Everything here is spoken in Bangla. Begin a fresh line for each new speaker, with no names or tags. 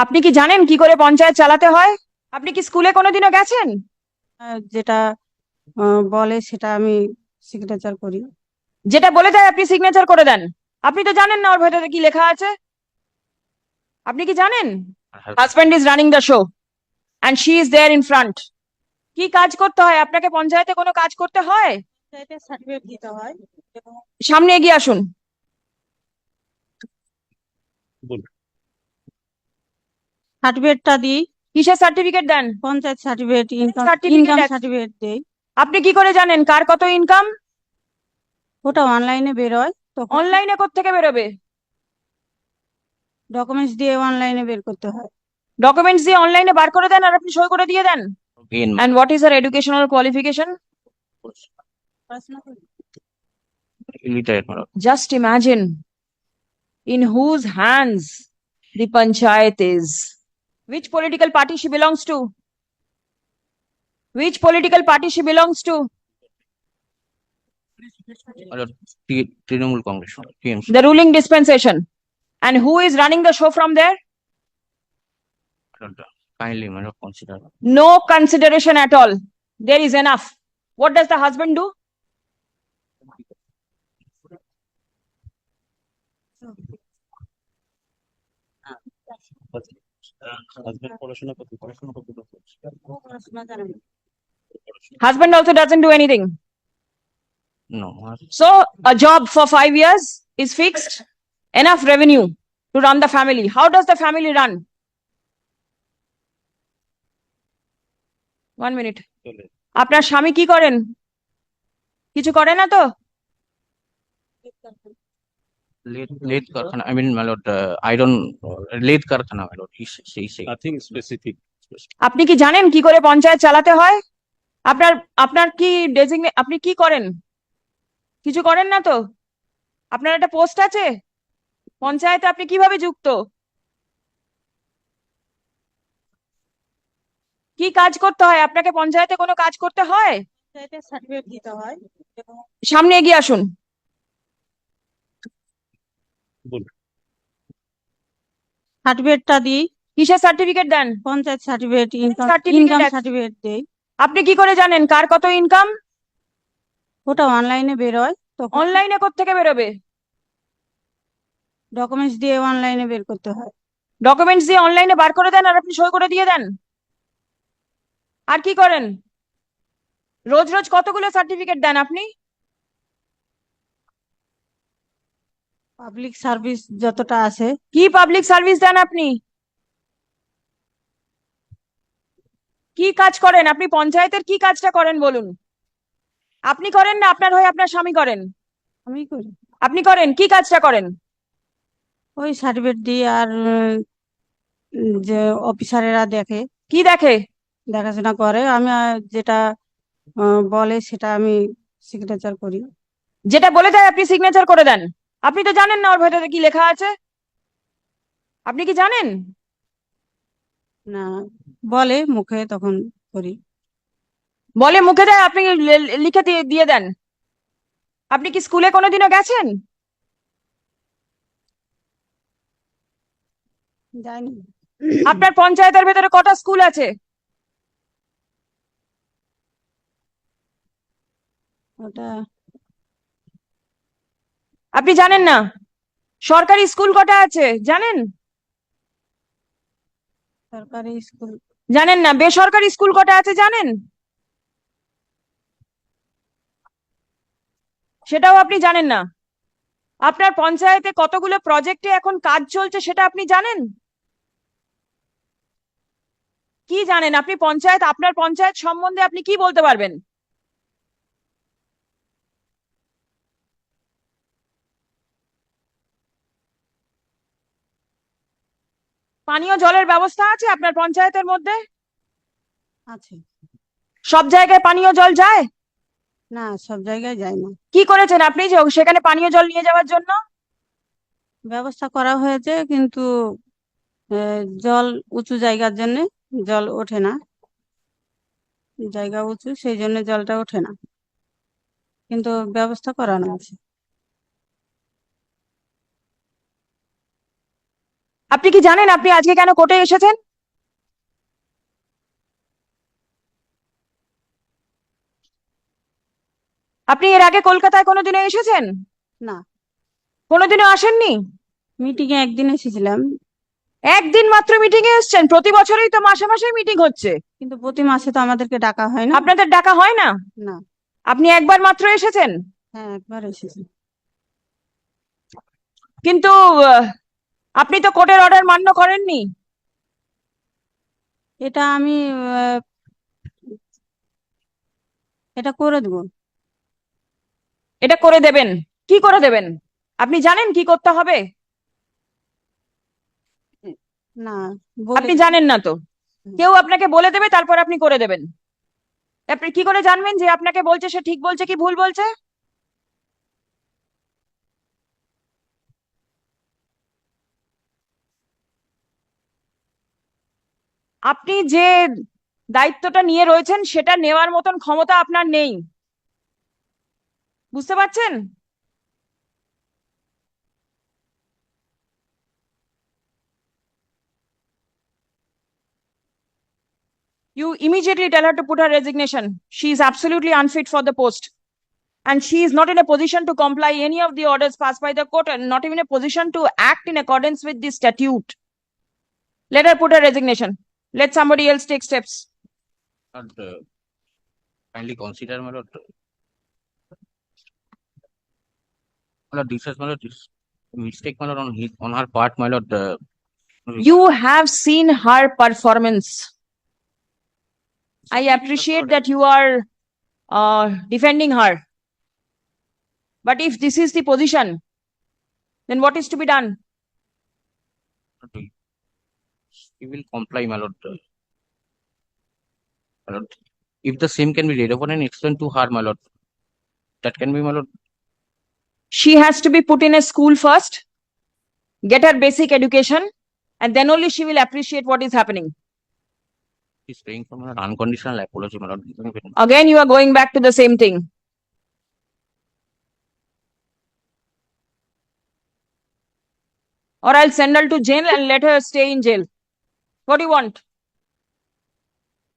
আপনি কি জানেন কি করে পঞ্চায়েত চালাতে হয়? আপনি কি স্কুলে কোনোদিনও গেছেন?
যেটা বলে সেটা আমি সিগনেচার করি।
যেটা বলে দেয় আপনি সিগনেচার করে দেন? আপনি তো জানেন না ওর ভেতরে কি লেখা আছে। আপনি কি জানেন? Husband is running the show and she is there in front. কি কাজ করতে হয় আপনাকে? পঞ্চায়েতে কোনো কাজ করতে হয়?
পঞ্চায়েতের সার্টিফিকেট দিতে হয় এবং
সামনে এগিয়ে আসুন।
সার্টিফিকেটটা দিই।
কিসের সার্টিফিকেট দেন?
Panchayat certificate, income
certificate
income certificate দেই।
আপনি কি করে জানেন কার কত ইনকাম?
ওটা অনলাইনে বেরোয়, তখন
অনলাইনে কোত্থেকে বেরোবে?
ডকুমেন্টস দিয়ে অনলাইনে বের করতে হয়।
ডকুমেন্টস দিয়ে অনলাইনে বার করে দেন আর আপনি সই করে দিয়ে দেন।
Again,
And what is her educational qualification?
পড়াশোনা করি।
illiterate, madam.
Just imagine in whose hands the panchayat is. Which political party she belongs to? Which political party she belongs to?
Madam, Trinamool Congress, TMC.
The ruling dispensation. And who is running the show from there?
Madam, kindly, madam, consider.
No consideration at all. There is enough. What does the husband do?
ও পড়াশোনা জানে না।
Husband also doesn't do anything.
No, madam.
So a job for 5 years is fixed. Enough revenue to run the family. How does the family run? 1 minute. আপনার স্বামী কি করেন? কিছু করে না তো?
Late Karkhana, I mean, my lord, I don't, late Karkhana, my lord, he's saying.
Nothing specific.
আপনি কি জানেন কি করে পঞ্চায়েত চালাতে হয়? আপনার আপনার কি ডেজিগনেট, আপনি কি করেন? কিছু করেন না তো? আপনার একটা পোস্ট আছে পঞ্চায়েতে, আপনি কিভাবে যুক্ত? কি কাজ করতে হয় আপনাকে? পঞ্চায়েতে কোনো কাজ করতে হয়?
পঞ্চায়েতের সার্টিফিকেট দিতে হয় এবং
সামনে এগিয়ে আসুন।
সার্টিফিকেটটা দিই।
কিসের সার্টিফিকেট দেন?
পঞ্চায়েত সার্টিফিকেট,
Certificate
ইনকাম
আছে।
সার্টিফিকেট দেই।
আপনি কি করে জানেন কার কত ইনকাম?
ওটা অনলাইনে বেরোয়, তখন
অনলাইনে কোত্থেকে বেরোবে?
ডকুমেন্টস দিয়ে অনলাইনে বের করতে হয়।
ডকুমেন্টস দিয়ে অনলাইনে বার করে দেন আর আপনি সই করে দিয়ে দেন। আর কি করেন? রোজ রোজ কতগুলো সার্টিফিকেট দেন আপনি?
পাবলিক সার্ভিস যতটা আছে।
কি পাবলিক সার্ভিস দেন আপনি? কি কাজ করেন আপনি? পঞ্চায়েতের কি কাজটা করেন বলুন? আপনি করেন না আপনার হয়ে আপনার স্বামী করেন?
আমি করি।
আপনি করেন, কি কাজটা করেন?
ওই সার্টিফিকেট দিই আর যে অফিসারেরা দেখে,
কি দেখে?
দেখাশোনা করে। আমি যেটা বলে সেটা আমি সিগনেচার করি।
যেটা বলে দেয় আপনি সিগনেচার করে দেন? আপনি তো জানেন না ওর ভেতরে কি লেখা আছে। আপনি কি জানেন?
না, বলে মুখে, তখন করি।
বলে মুখে দেয়, আপনি লিখে দিয়ে দিয়ে দেন? আপনি কি স্কুলে কোনোদিনও গেছেন?
যাইনি।
আপনার পঞ্চায়েতের ভেতরে কটা স্কুল আছে?
ওটা
আপনি জানেন না? সরকারি স্কুল কটা আছে জানেন?
সরকারি স্কুল
জানেন না? বেসরকারি স্কুল কটা আছে জানেন? সেটাও আপনি জানেন না? আপনার পঞ্চায়েতে কতগুলো প্রজেক্টে এখন কাজ চলছে সেটা আপনি জানেন? কি জানেন আপনি পঞ্চায়েত? আপনার পঞ্চায়েত সম্বন্ধে আপনি কি বলতে পারবেন? পানীয় জলের ব্যবস্থা আছে আপনার পঞ্চায়েতের মধ্যে?
আছে।
সব জায়গায় পানীয় জল যায়?
না, সব জায়গায় যায় না।
কি করেছেন আপনি যে সেখানে পানীয় জল নিয়ে যাওয়ার জন্য?
ব্যবস্থা করা হয়েছে, কিন্তু জল উঁচু জায়গার জন্য জল ওঠে না। জায়গা উঁচু, সেই জন্য জলটা ওঠে না, কিন্তু ব্যবস্থা করানো আছে।
আপনি কি জানেন আপনি আজকে কেন কোর্টে এসেছেন? আপনি এর আগে কলকাতায় কোনোদিনও এসেছেন?
না,
কোনোদিনও আসেননি?
মিটিং এ একদিন এসেছিলাম,
একদিন মাত্র মিটিং এ এসেছেন? প্রতি বছরই তো মাসে মাসে মিটিং হচ্ছে।
কিন্তু প্রতি মাসে তো আমাদেরকে ডাকা হয় না।
আপনাদের ডাকা হয় না?
না।
আপনি একবার মাত্র এসেছেন,
হ্যাঁ, একবার এসেছি।
কিন্তু আপনি তো কোর্টের অর্ডার মান্য করেননি।
এটা আমি আহ, এটা করে দেবো।
এটা করে দেবেন? কি করে দেবেন? আপনি জানেন কি করতে হবে?
না, বলে
আপনি
দেবো।
জানেন না তো?
হুম।
কেউ আপনাকে বলে দেবে, তারপর আপনি করে দেবেন। আপনি কি করে জানবেন যে আপনাকে বলছে সে ঠিক বলছে কি ভুল বলছে? আপনি যে দায়িত্বটা নিয়ে রয়েছেন সেটা নেওয়ার মতন ক্ষমতা আপনার নেই, বুঝতে পারছেন? You immediately tell her to put her resignation. She is absolutely unfit for the post. And she is not in a position to comply any of the orders passed by the court and not even a position to act in accordance with the statute. Let her put her resignation. Let somebody else take steps.
Lord, kindly consider, my lord. My lord, this is, my lord, this mistake, my lord, on her part, my lord.
You have seen her performance. I appreciate that you are defending her. But if this is the position, then what is to be done?
He will comply, my lord. My lord. If the same can be read upon and explained to her, my lord, that can be, my lord.
She has to be put in a school first, get her basic education, and then only she will appreciate what is happening.
He's praying for my unconditional apology, my lord.
Again, you are going back to the same thing. Or I'll send her to jail and let her stay in jail. What do you want?